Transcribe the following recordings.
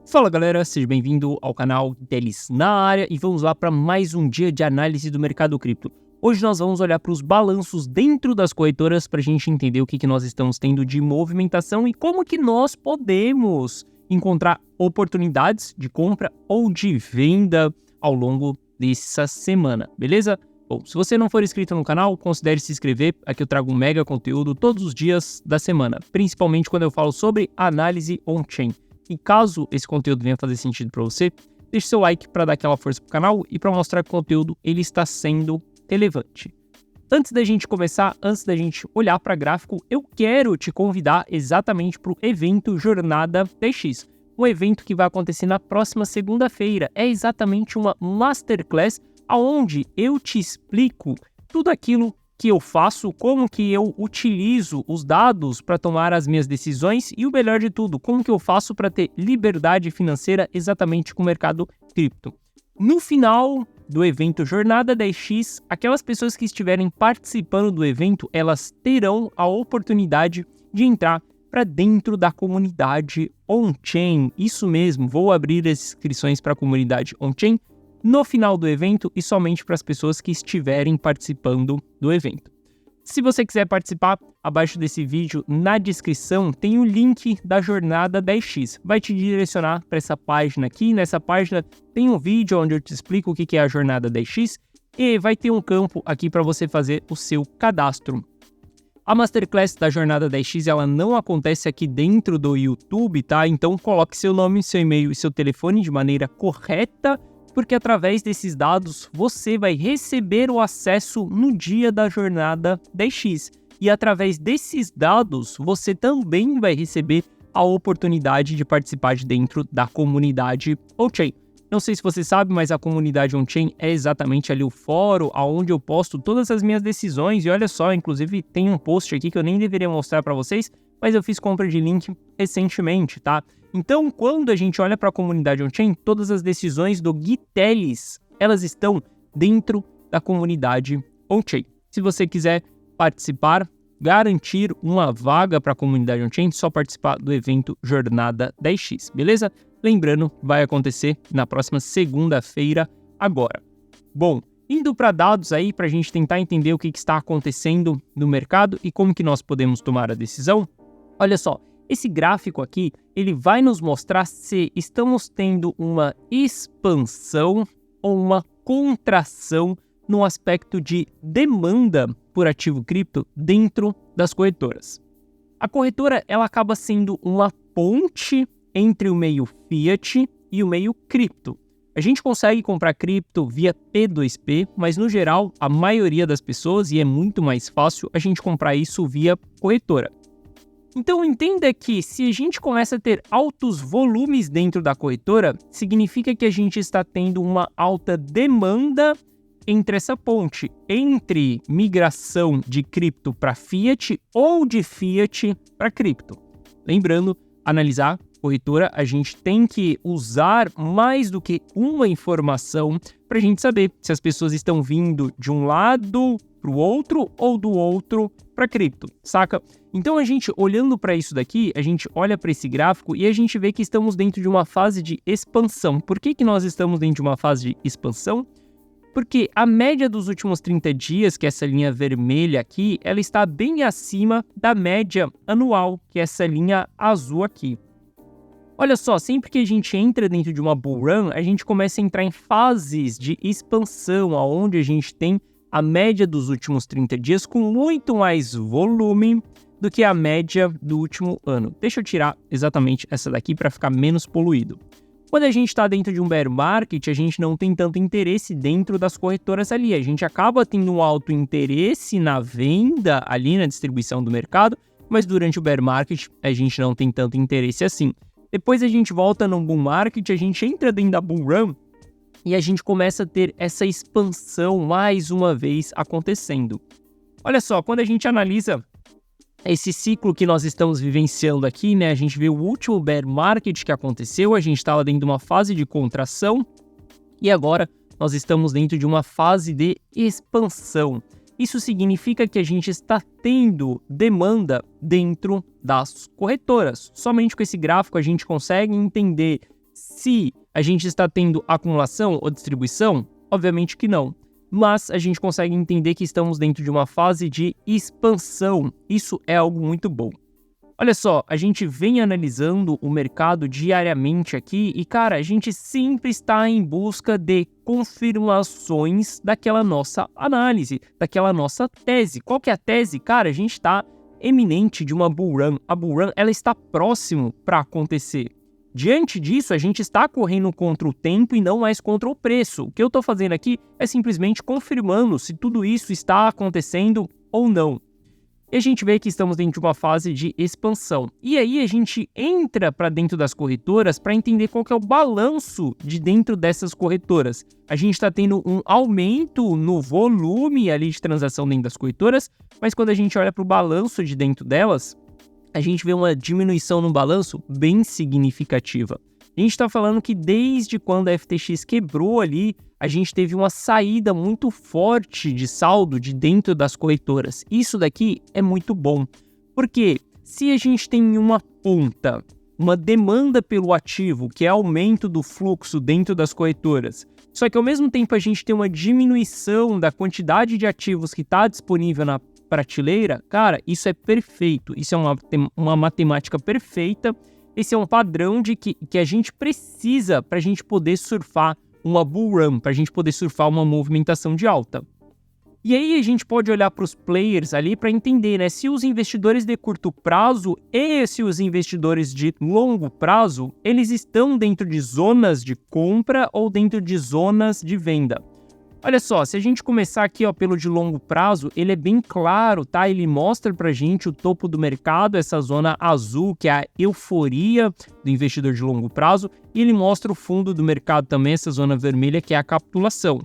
Fala galera, seja bem-vindo ao canal Teles na área e vamos lá para mais um dia de análise do mercado cripto. Hoje nós vamos olhar para os balanços dentro das corretoras para a gente entender o que nós estamos tendo de movimentação e como que nós podemos encontrar oportunidades de compra ou de venda ao longo dessa semana, beleza? Bom, se você não for inscrito no canal, considere se inscrever, aqui eu trago um mega conteúdo todos os dias da semana, principalmente quando eu falo sobre análise on-chain. E caso esse conteúdo venha fazer sentido para você, deixe seu like para dar aquela força para o canal e para mostrar que o conteúdo ele está sendo relevante. Antes da gente começar, antes da gente olhar para gráfico, eu quero te convidar exatamente para o evento Jornada DX, um evento que vai acontecer na próxima segunda-feira. É exatamente uma Masterclass onde eu te explico tudo aquilo que eu faço, como que eu utilizo os dados para tomar as minhas decisões e o melhor de tudo, como que eu faço para ter liberdade financeira exatamente com o mercado cripto. No final do evento Jornada DX, aquelas pessoas que estiverem participando do evento, elas terão a oportunidade de entrar para dentro da comunidade on-chain. Isso mesmo, vou abrir as inscrições para a comunidade on-chain no final do evento e somente para as pessoas que estiverem participando do evento. Se você quiser participar, abaixo desse vídeo, na descrição, tem o link da Jornada 10x. Vai te direcionar para essa página aqui. Nessa página tem um vídeo onde eu te explico o que é a Jornada 10x e vai ter um campo aqui para você fazer o seu cadastro. A Masterclass da Jornada 10x, ela não acontece aqui dentro do YouTube, tá? Então coloque seu nome, seu e-mail e seu telefone de maneira correta, porque através desses dados você vai receber o acesso no dia da Jornada 10x. E através desses dados você também vai receber a oportunidade de participar de dentro da comunidade on-chain. Não sei se você sabe, mas a comunidade on-chain é exatamente ali o fórum onde eu posto todas as minhas decisões. E olha só, inclusive tem um post aqui que eu nem deveria mostrar para vocês, mas eu fiz compra de link recentemente, tá? Então, quando a gente olha para a comunidade on-chain, todas as decisões do Gui Teles, elas estão dentro da comunidade on-chain. Se você quiser participar, garantir uma vaga para a comunidade on-chain, só participar do evento Jornada 10x, beleza? Lembrando, vai acontecer na próxima segunda-feira agora. Bom, indo para dados aí para a gente tentar entender o que está acontecendo no mercado e como que nós podemos tomar a decisão, olha só. Esse gráfico aqui, ele vai nos mostrar se estamos tendo uma expansão ou uma contração no aspecto de demanda por ativo cripto dentro das corretoras. A corretora, ela acaba sendo uma ponte entre o meio fiat e o meio cripto. A gente consegue comprar cripto via P2P, mas no geral, a maioria das pessoas, e é muito mais fácil, a gente comprar isso via corretora. Então entenda que se a gente começa a ter altos volumes dentro da corretora, significa que a gente está tendo uma alta demanda entre essa ponte, entre migração de cripto para fiat ou de fiat para cripto. Lembrando, analisar corretora, a gente tem que usar mais do que uma informação para a gente saber se as pessoas estão vindo de um lado para o outro ou do outro para cripto, saca? Então a gente olhando para isso daqui, a gente olha para esse gráfico e a gente vê que estamos dentro de uma fase de expansão. Por que nós estamos dentro de uma fase de expansão? Porque a média dos últimos 30 dias, que é essa linha vermelha aqui, ela está bem acima da média anual, que é essa linha azul aqui. Olha só, sempre que a gente entra dentro de uma bull run, a gente começa a entrar em fases de expansão, onde a gente tem a média dos últimos 30 dias com muito mais volume do que a média do último ano. Deixa eu tirar exatamente essa daqui para ficar menos poluído. Quando a gente está dentro de um bear market, a gente não tem tanto interesse dentro das corretoras ali. A gente acaba tendo um alto interesse na venda ali na distribuição do mercado, mas durante o bear market a gente não tem tanto interesse assim. Depois a gente volta no bull market, a gente entra dentro da bull run e a gente começa a ter essa expansão mais uma vez acontecendo. Olha só, quando a gente analisa esse ciclo que nós estamos vivenciando aqui, né? A gente vê o último bear market que aconteceu, a gente estava dentro de uma fase de contração e agora nós estamos dentro de uma fase de expansão. Isso significa que a gente está tendo demanda dentro das corretoras. Somente com esse gráfico a gente consegue entender se a gente está tendo acumulação ou distribuição, obviamente que não. Mas a gente consegue entender que estamos dentro de uma fase de expansão. Isso é algo muito bom. Olha só, a gente vem analisando o mercado diariamente aqui e, cara, a gente sempre está em busca de confirmações daquela nossa análise, daquela nossa tese. Qual que é a tese? Cara, a gente está eminente de uma bull run. A bull run, ela está próximo para acontecer. Diante disso, a gente está correndo contra o tempo e não mais contra o preço. O que eu estou fazendo aqui é simplesmente confirmando se tudo isso está acontecendo ou não. E a gente vê que estamos dentro de uma fase de expansão. E aí a gente entra para dentro das corretoras para entender qual que é o balanço de dentro dessas corretoras. A gente está tendo um aumento no volume ali de transação dentro das corretoras, mas quando a gente olha para o balanço de dentro delas, a gente vê uma diminuição no balanço bem significativa. A gente está falando que desde quando a FTX quebrou ali, a gente teve uma saída muito forte de saldo de dentro das corretoras. Isso daqui é muito bom, porque se a gente tem uma ponta, uma demanda pelo ativo, que é aumento do fluxo dentro das corretoras, só que ao mesmo tempo a gente tem uma diminuição da quantidade de ativos que está disponível na prateleira, cara, isso é perfeito, isso é uma matemática perfeita. Esse é um padrão de que a gente precisa para a gente poder surfar uma bull run, para a gente poder surfar uma movimentação de alta. E aí a gente pode olhar para os players ali para entender, né, se os investidores de curto prazo e se os investidores de longo prazo, eles estão dentro de zonas de compra ou dentro de zonas de venda. Olha só, se a gente começar aqui, ó, pelo de longo prazo, ele é bem claro, tá? Ele mostra pra gente o topo do mercado, essa zona azul, que é a euforia do investidor de longo prazo, e ele mostra o fundo do mercado também, essa zona vermelha, que é a capitulação.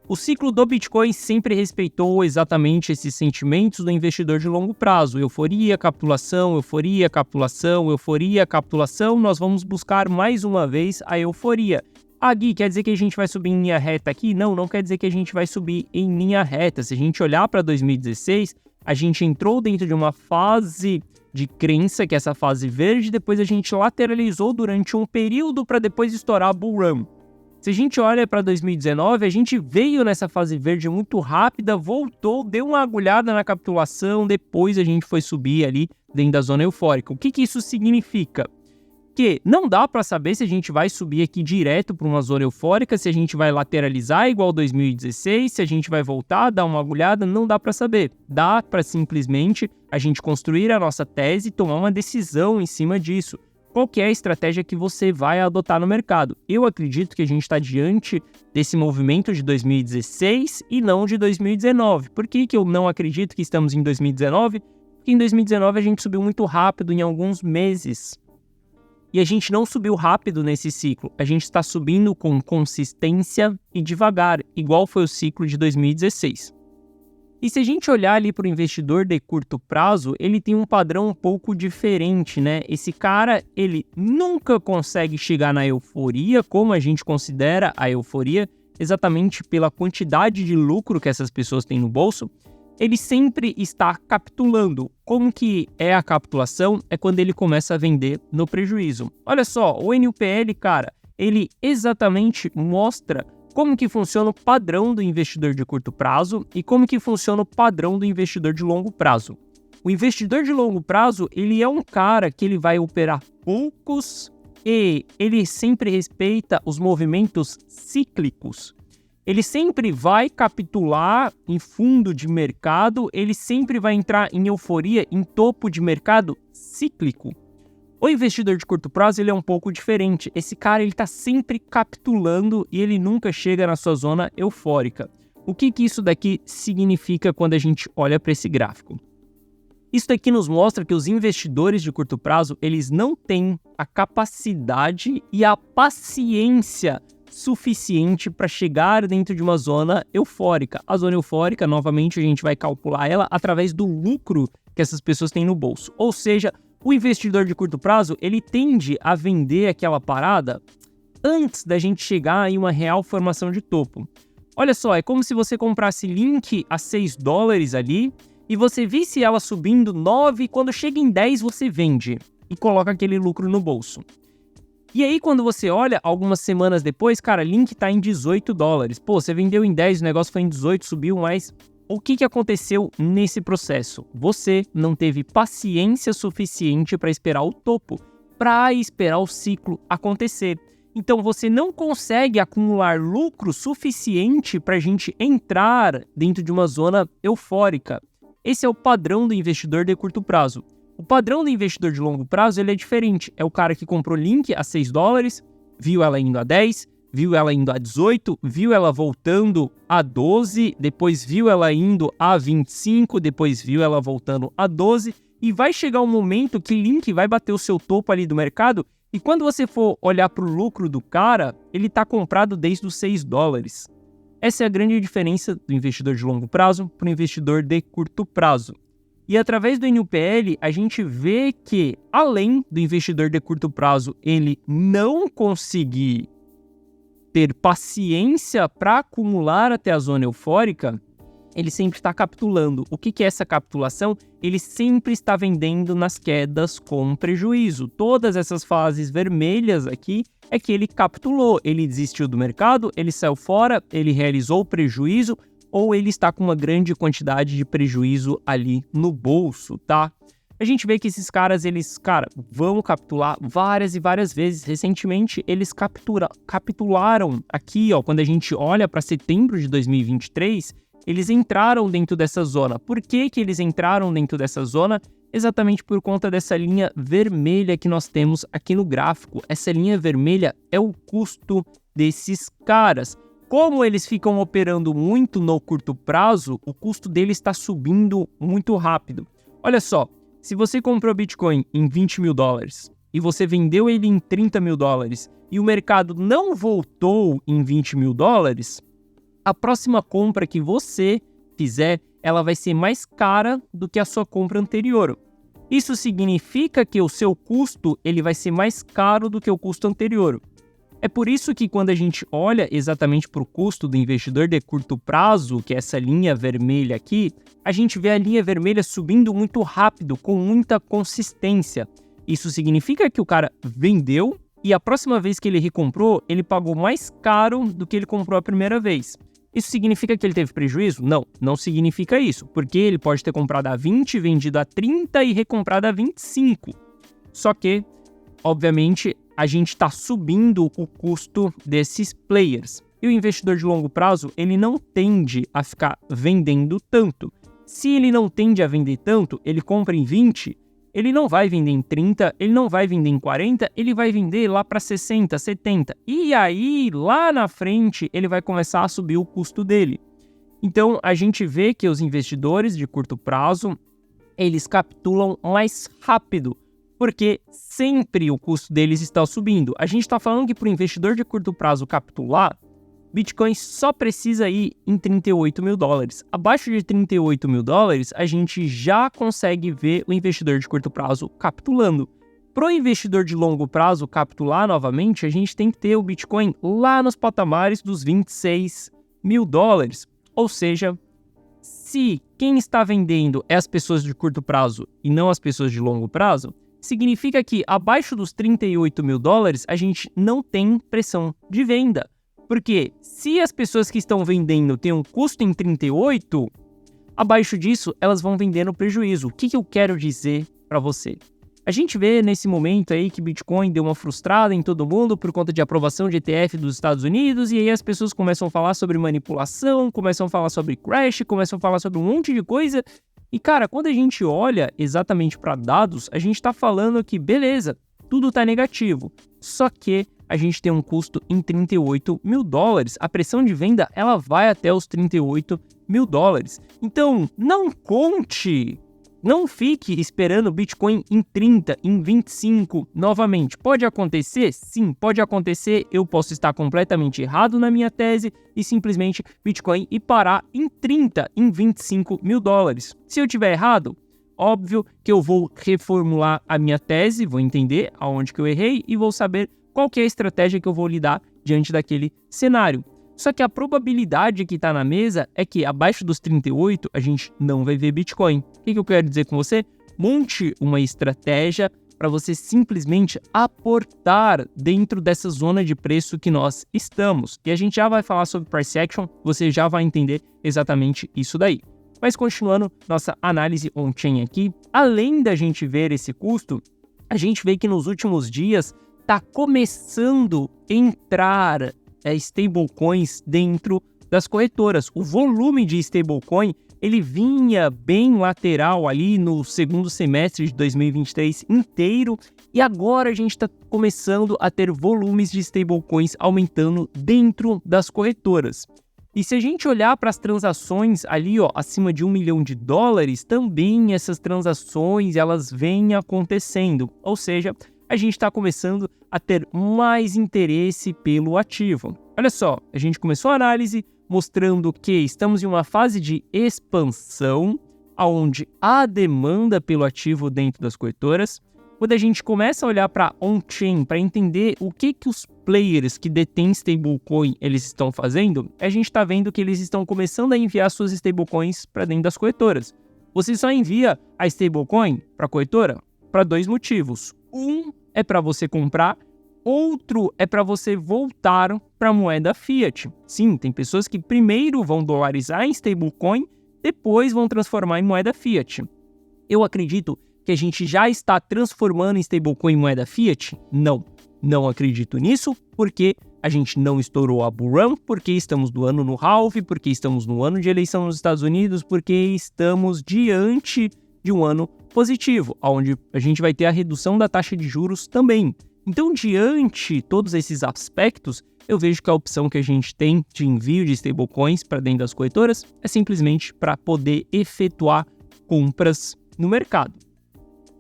O ciclo do Bitcoin sempre respeitou exatamente esses sentimentos do investidor de longo prazo. Euforia, capitulação, euforia, capitulação, euforia, capitulação. Nós vamos buscar mais uma vez a euforia. Ah, Gui, quer dizer que a gente vai subir em linha reta aqui? Não, não quer dizer que a gente vai subir em linha reta. Se a gente olhar para 2016, a gente entrou dentro de uma fase de crença, que é essa fase verde, depois a gente lateralizou durante um período para depois estourar a bull run. Se a gente olha para 2019, a gente veio nessa fase verde muito rápida, voltou, deu uma agulhada na capitulação, depois a gente foi subir ali dentro da zona eufórica. O que isso significa? Que não dá para saber se a gente vai subir aqui direto para uma zona eufórica, se a gente vai lateralizar igual 2016, se a gente vai voltar, dar uma agulhada, não dá para saber. Dá para simplesmente a gente construir a nossa tese e tomar uma decisão em cima disso. Qual que é a estratégia que você vai adotar no mercado? Eu acredito que a gente está diante desse movimento de 2016 e não de 2019. Por que eu não acredito que estamos em 2019? Porque em 2019 a gente subiu muito rápido em alguns meses. E a gente não subiu rápido nesse ciclo, a gente está subindo com consistência e devagar, igual foi o ciclo de 2016. E se a gente olhar ali para o investidor de curto prazo, ele tem um padrão um pouco diferente, né? Esse cara, ele nunca consegue chegar na euforia, como a gente considera a euforia, exatamente pela quantidade de lucro que essas pessoas têm no bolso. Ele sempre está capitulando. Como que é a capitulação? É quando ele começa a vender no prejuízo. Olha só, o NUPL, cara, ele exatamente mostra como que funciona o padrão do investidor de curto prazo e como que funciona o padrão do investidor de longo prazo. O investidor de longo prazo, ele é um cara que ele vai operar poucos e ele sempre respeita os movimentos cíclicos. Ele sempre vai capitular em fundo de mercado, ele sempre vai entrar em euforia, em topo de mercado cíclico. O investidor de curto prazo, ele é um pouco diferente. Esse cara, ele está sempre capitulando e ele nunca chega na sua zona eufórica. O que isso daqui significa quando a gente olha para esse gráfico? Isso daqui nos mostra que os investidores de curto prazo, eles não têm a capacidade e a paciência suficiente para chegar dentro de uma zona eufórica. A zona eufórica, novamente, a gente vai calcular ela através do lucro que essas pessoas têm no bolso. Ou seja, o investidor de curto prazo, ele tende a vender aquela parada antes da gente chegar em uma real formação de topo. Olha só, é como se você comprasse Link a $6 ali e você visse ela subindo 9 e quando chega em 10 você vende e coloca aquele lucro no bolso. E aí, quando você olha, algumas semanas depois, cara, Link tá em $18. Pô, você vendeu em 10, o negócio foi em 18, subiu, mas o que aconteceu nesse processo? Você não teve paciência suficiente para esperar o topo, para esperar o ciclo acontecer. Então, você não consegue acumular lucro suficiente para a gente entrar dentro de uma zona eufórica. Esse é o padrão do investidor de curto prazo. O padrão do investidor de longo prazo ele é diferente. É o cara que comprou Link a $6, viu ela indo a 10, viu ela indo a 18, viu ela voltando a 12, depois viu ela indo a 25, depois viu ela voltando a 12, e vai chegar um momento que Link vai bater o seu topo ali do mercado, e quando você for olhar para o lucro do cara, ele está comprado desde os $6. Essa é a grande diferença do investidor de longo prazo para o investidor de curto prazo. E através do NUPL, a gente vê que, além do investidor de curto prazo, ele não conseguir ter paciência para acumular até a zona eufórica, ele sempre está capitulando. O que é essa capitulação? Ele sempre está vendendo nas quedas com prejuízo. Todas essas fases vermelhas aqui é que ele capitulou. Ele desistiu do mercado, ele saiu fora, ele realizou prejuízo ou ele está com uma grande quantidade de prejuízo ali no bolso, tá? A gente vê que esses caras, eles, vão capitular várias e várias vezes. Recentemente, eles capitularam aqui, ó, quando a gente olha para setembro de 2023, eles entraram dentro dessa zona. Por que eles entraram dentro dessa zona? Exatamente por conta dessa linha vermelha que nós temos aqui no gráfico. Essa linha vermelha é o custo desses caras. Como eles ficam operando muito no curto prazo, o custo deles está subindo muito rápido. Olha só, se você comprou Bitcoin em $20 mil e você vendeu ele em $30 mil e o mercado não voltou em $20 mil, a próxima compra que você fizer, ela vai ser mais cara do que a sua compra anterior. Isso significa que o seu custo ele vai ser mais caro do que o custo anterior. É por isso que quando a gente olha exatamente para o custo do investidor de curto prazo, que é essa linha vermelha aqui, a gente vê a linha vermelha subindo muito rápido, com muita consistência. Isso significa que o cara vendeu e a próxima vez que ele recomprou, ele pagou mais caro do que ele comprou a primeira vez. Isso significa que ele teve prejuízo? Não, não significa isso, porque ele pode ter comprado a 20, vendido a 30 e recomprado a 25. Só que, obviamente, a gente está subindo o custo desses players. E o investidor de longo prazo, ele não tende a ficar vendendo tanto. Se ele não tende a vender tanto, ele compra em 20, ele não vai vender em 30, ele não vai vender em 40, ele vai vender lá para 60, 70. E aí, lá na frente, ele vai começar a subir o custo dele. Então, a gente vê que os investidores de curto prazo, eles capitulam mais rápido, porque sempre o custo deles está subindo. A gente está falando que para o investidor de curto prazo capitular, Bitcoin só precisa ir em $38 mil. Abaixo de $38 mil, a gente já consegue ver o investidor de curto prazo capitulando. Para o investidor de longo prazo capitular novamente, a gente tem que ter o Bitcoin lá nos patamares dos $26 mil. Ou seja, se quem está vendendo é as pessoas de curto prazo e não as pessoas de longo prazo, significa que abaixo dos $38 mil a gente não tem pressão de venda. Porque se as pessoas que estão vendendo têm um custo em 38, abaixo disso elas vão vender no prejuízo. O que eu quero dizer para você? A gente vê nesse momento aí que Bitcoin deu uma frustrada em todo mundo por conta de aprovação de ETF dos Estados Unidos, e aí as pessoas começam a falar sobre manipulação, começam a falar sobre crash, começam a falar sobre um monte de coisa. E cara, quando a gente olha exatamente para dados, a gente está falando que beleza, tudo está negativo. Só que a gente tem um custo em $38 mil. A pressão de venda, ela vai até os $38 mil. Então, não conte, não fique esperando o Bitcoin em 30, em 25 novamente. Pode acontecer? Sim, pode acontecer. Eu posso estar completamente errado na minha tese e simplesmente Bitcoin ir parar em 30, em $25 mil. Se eu tiver errado, óbvio que eu vou reformular a minha tese, vou entender aonde que eu errei e vou saber qual que é a estratégia que eu vou lidar diante daquele cenário. Só que a probabilidade que está na mesa é que abaixo dos 38 a gente não vai ver Bitcoin. O que eu quero dizer com você? Monte uma estratégia para você simplesmente aportar dentro dessa zona de preço que nós estamos. E a gente já vai falar sobre price action, você já vai entender exatamente isso daí. Mas continuando nossa análise on-chain aqui, além da gente ver esse custo, a gente vê que nos últimos dias está começando a entrar stablecoins dentro das corretoras. O volume de stablecoin ele vinha bem lateral ali no segundo semestre de 2023 inteiro e agora a gente está começando a ter volumes de stablecoins aumentando dentro das corretoras. E se a gente olhar para as transações ali, acima de $1 milhão, também essas transações elas vêm acontecendo. Ou seja, a gente está começando a ter mais interesse pelo ativo. Olha só, a gente começou a análise mostrando que estamos em uma fase de expansão, onde há demanda pelo ativo dentro das corretoras. Quando a gente começa a olhar para on-chain, para entender o que os players que detêm stablecoin eles estão fazendo, a gente está vendo que eles estão começando a enviar suas stablecoins para dentro das corretoras. Você só envia a stablecoin para a corretora para 2 motivos. Um é para você comprar, outro é para você voltar para a moeda fiat. Sim, tem pessoas que primeiro vão dolarizar em stablecoin, depois vão transformar em moeda fiat. Eu acredito que a gente já está transformando em stablecoin em moeda fiat? Não acredito nisso, porque a gente não estourou a bull run, porque estamos no ano no halve, porque estamos no ano de eleição nos Estados Unidos, porque estamos diante de um ano positivo, onde a gente vai ter a redução da taxa de juros também. Então, diante de todos esses aspectos, eu vejo que a opção que a gente tem de envio de stablecoins para dentro das corretoras é simplesmente para poder efetuar compras no mercado.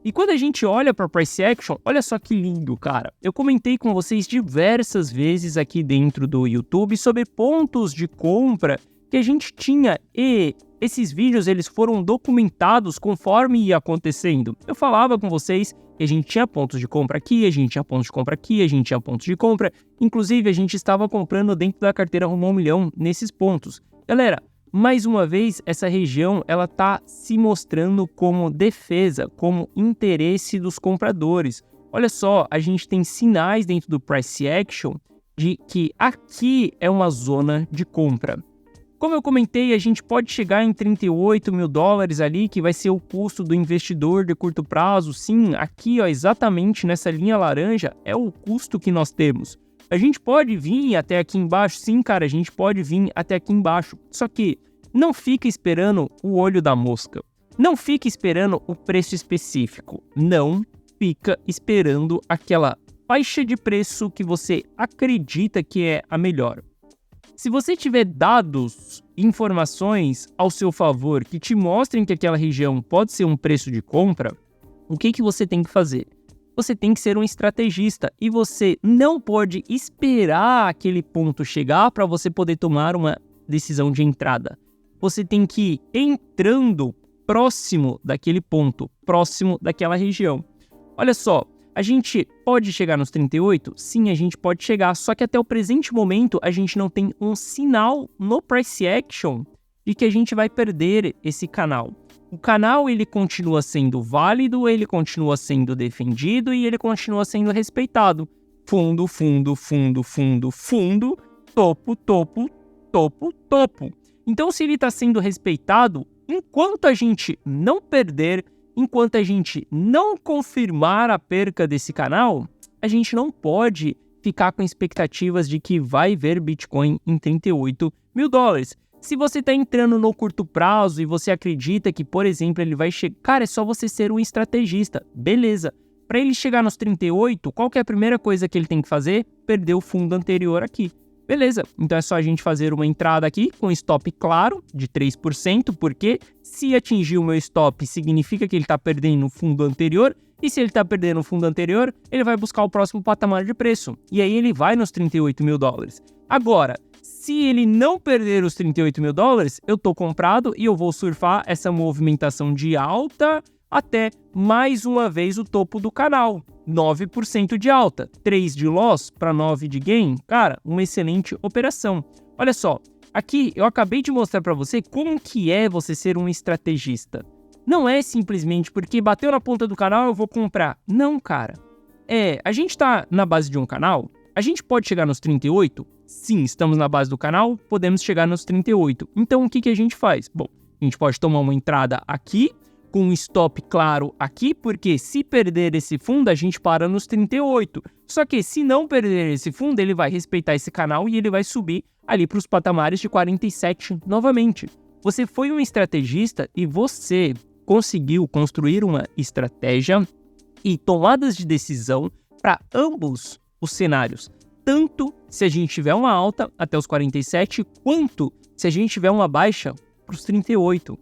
E quando a gente olha para price action, olha só que lindo, cara. Eu comentei com vocês diversas vezes aqui dentro do YouTube sobre pontos de compra que a gente tinha e esses vídeos eles foram documentados conforme ia acontecendo. Eu falava com vocês que a gente tinha pontos de compra aqui, a gente tinha pontos de compra aqui, a gente tinha pontos de compra. Inclusive, a gente estava comprando dentro da carteira Rumo a 1 milhão nesses pontos. Galera, mais uma vez, essa região ela está se mostrando como defesa, como interesse dos compradores. Olha só, a gente tem sinais dentro do price action de que aqui é uma zona de compra. Como eu comentei, a gente pode chegar em $38 mil ali, que vai ser o custo do investidor de curto prazo. Sim, aqui exatamente nessa linha laranja é o custo que nós temos. A gente pode vir até aqui embaixo, sim, cara, a gente pode vir até aqui embaixo. Só que não fica esperando o olho da mosca. Não fica esperando o preço específico. Não fica esperando aquela faixa de preço que você acredita que é a melhor. Se você tiver dados, informações ao seu favor que te mostrem que aquela região pode ser um preço de compra, o que você tem que fazer? Você tem que ser um estrategista e você não pode esperar aquele ponto chegar para você poder tomar uma decisão de entrada. Você tem que ir entrando próximo daquele ponto, próximo daquela região. Olha só, a gente pode chegar nos 38? Sim, a gente pode chegar, só que até o presente momento a gente não tem um sinal no price action de que a gente vai perder esse canal. O canal ele continua sendo válido, ele continua sendo defendido e ele continua sendo respeitado. Fundo, fundo, fundo, fundo, fundo, topo, topo, topo, topo. Então, se ele está sendo respeitado, enquanto a gente não perder, enquanto a gente não confirmar a perca desse canal, a gente não pode ficar com expectativas de que vai ver Bitcoin em $38 mil. Se você está entrando no curto prazo e você acredita que, por exemplo, ele vai chegar... Cara, é só você ser um estrategista. Beleza. Para ele chegar nos 38, qual que é a primeira coisa que ele tem que fazer? Perder o fundo anterior aqui. Beleza. Então é só a gente fazer uma entrada aqui com stop claro de 3%, porque se atingir o meu stop significa que ele está perdendo o fundo anterior, e se ele está perdendo o fundo anterior, ele vai buscar o próximo patamar de preço. E aí ele vai nos $38 mil. Agora, se ele não perder os $38 mil, eu tô comprado e eu vou surfar essa movimentação de alta até mais uma vez o topo do canal. 9% de alta, 3 de loss para 9 de gain. Cara, uma excelente operação. Olha só, aqui eu acabei de mostrar para você como que é você ser um estrategista. Não é simplesmente porque bateu na ponta do canal eu vou comprar. Não, cara. A gente tá na base de um canal, a gente pode chegar nos 38? Sim, estamos na base do canal, podemos chegar nos 38. Então, o que a gente faz? Bom, a gente pode tomar uma entrada aqui, com um stop claro aqui, porque se perder esse fundo, a gente para nos 38. Só que se não perder esse fundo, ele vai respeitar esse canal e ele vai subir ali para os patamares de 47 novamente. Você foi um estrategista e você conseguiu construir uma estratégia e tomadas de decisão para ambos os cenários. Tanto se a gente tiver uma alta até os 47, quanto se a gente tiver uma baixa para os 38.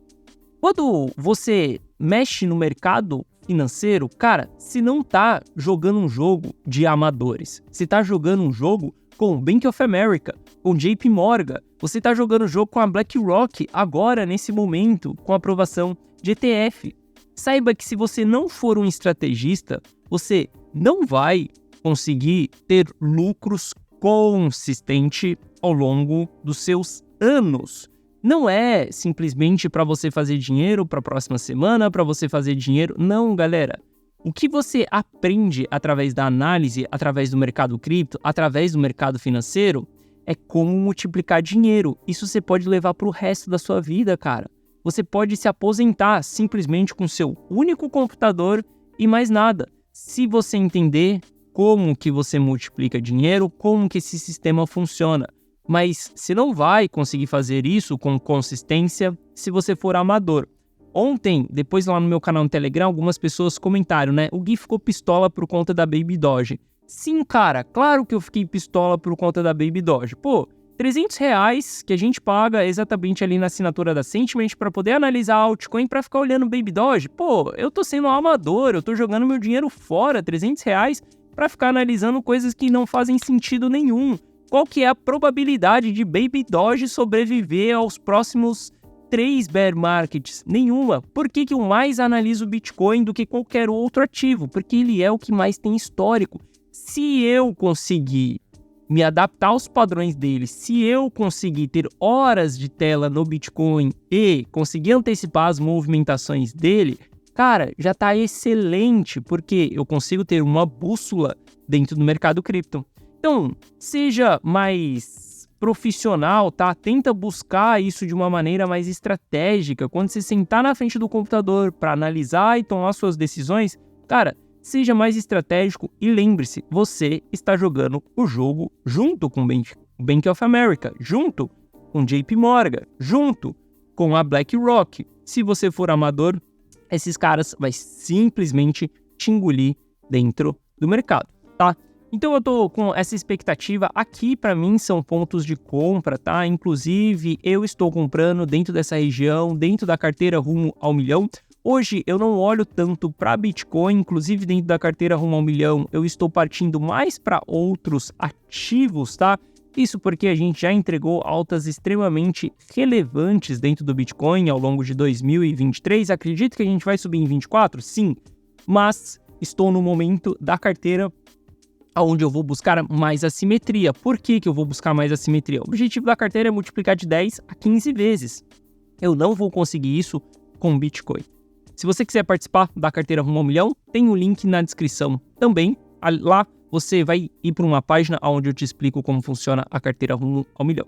Quando você mexe no mercado financeiro, cara, se não tá jogando um jogo de amadores, se tá jogando um jogo com Bank of America, com JP Morgan, você tá jogando um jogo com a BlackRock agora, nesse momento, com a aprovação de ETF. Saiba que se você não for um estrategista, você não vai conseguir ter lucros consistentes ao longo dos seus anos. Não é simplesmente para você fazer dinheiro para a próxima semana, para você fazer dinheiro. Não, galera. O que você aprende através da análise, através do mercado cripto, através do mercado financeiro, é como multiplicar dinheiro. Isso você pode levar para o resto da sua vida, cara. Você pode se aposentar simplesmente com seu único computador e mais nada. Se você entender como que você multiplica dinheiro, como que esse sistema funciona. Mas você não vai conseguir fazer isso com consistência se você for amador. Ontem, depois lá no meu canal no Telegram, algumas pessoas comentaram, né? O Gui ficou pistola por conta da Baby Doge. Sim, cara, claro que eu fiquei pistola por conta da Baby Doge. Pô, R$300 que a gente paga exatamente ali na assinatura da Sentiment para poder analisar a altcoin para ficar olhando Baby Doge. Pô, eu tô sendo um amador, eu tô jogando meu dinheiro fora, R$300 para ficar analisando coisas que não fazem sentido nenhum. Qual que é a probabilidade de Baby Doge sobreviver aos próximos 3 bear markets? Nenhuma. Por que eu mais analiso o Bitcoin do que qualquer outro ativo? Porque ele é o que mais tem histórico. Se eu conseguir me adaptar aos padrões dele, se eu conseguir ter horas de tela no Bitcoin e conseguir antecipar as movimentações dele, cara, já tá excelente, porque eu consigo ter uma bússola dentro do mercado cripto. Então, seja mais profissional, tá? Tenta buscar isso de uma maneira mais estratégica. Quando você sentar na frente do computador para analisar e tomar suas decisões, cara, seja mais estratégico e lembre-se, você está jogando o jogo junto com o Bank of America, junto com JP Morgan, junto com a BlackRock. Se você for amador, esses caras vai simplesmente te engolir dentro do mercado, tá? Então eu tô com essa expectativa aqui, para mim são pontos de compra, tá? Inclusive eu estou comprando dentro dessa região, dentro da carteira rumo ao milhão. Hoje eu não olho tanto para Bitcoin, inclusive dentro da carteira rumo ao milhão eu estou partindo mais para outros ativos, tá? Isso porque a gente já entregou altas extremamente relevantes dentro do Bitcoin ao longo de 2023. Acredito que a gente vai subir em 24? Sim, mas estou no momento da carteira onde eu vou buscar mais assimetria. Por que eu vou buscar mais assimetria? O objetivo da carteira é multiplicar de 10 a 15 vezes. Eu não vou conseguir isso com Bitcoin. Se você quiser participar da carteira rumo ao milhão, tem o link na descrição também. Lá você vai ir para uma página onde eu te explico como funciona a carteira rumo ao milhão.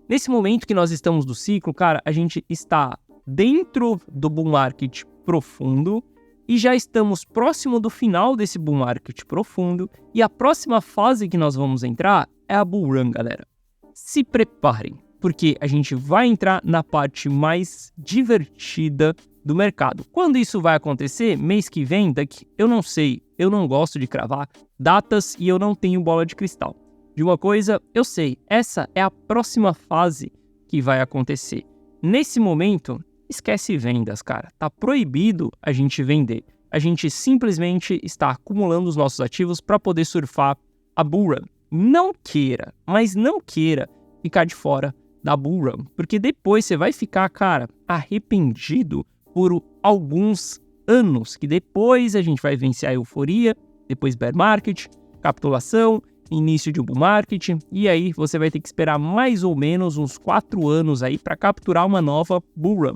Nesse momento que nós estamos do ciclo, cara, a gente está dentro do bull market profundo e já estamos próximo do final desse bull market profundo, e a próxima fase que nós vamos entrar é a bull run, galera. Se preparem, porque a gente vai entrar na parte mais divertida do mercado. Quando isso vai acontecer? Mês que vem? Daqui? Eu não sei, eu não gosto de cravar datas e eu não tenho bola de cristal. De uma coisa, eu sei, essa é a próxima fase que vai acontecer. Nesse momento, esquece vendas, cara. Tá proibido a gente vender. A gente simplesmente está acumulando os nossos ativos para poder surfar a bull run. Não queira, mas não queira ficar de fora da bull run, porque depois você vai ficar, cara, arrependido por alguns anos, que depois a gente vai vencer a euforia, depois bear market, capitulação, início de bull market, e aí você vai ter que esperar mais ou menos uns 4 anos aí para capturar uma nova bull run.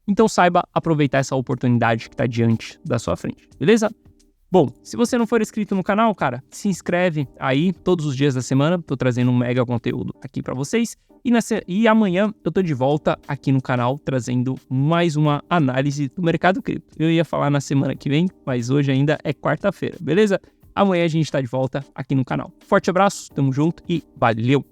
Então saiba aproveitar essa oportunidade que está diante da sua frente, beleza? Bom, se você não for inscrito no canal, cara, se inscreve aí todos os dias da semana. Tô trazendo um mega conteúdo aqui para vocês. E amanhã eu tô de volta aqui no canal trazendo mais uma análise do mercado cripto. Eu ia falar na semana que vem, mas hoje ainda é quarta-feira, beleza? Amanhã a gente tá de volta aqui no canal. Forte abraço, tamo junto e valeu!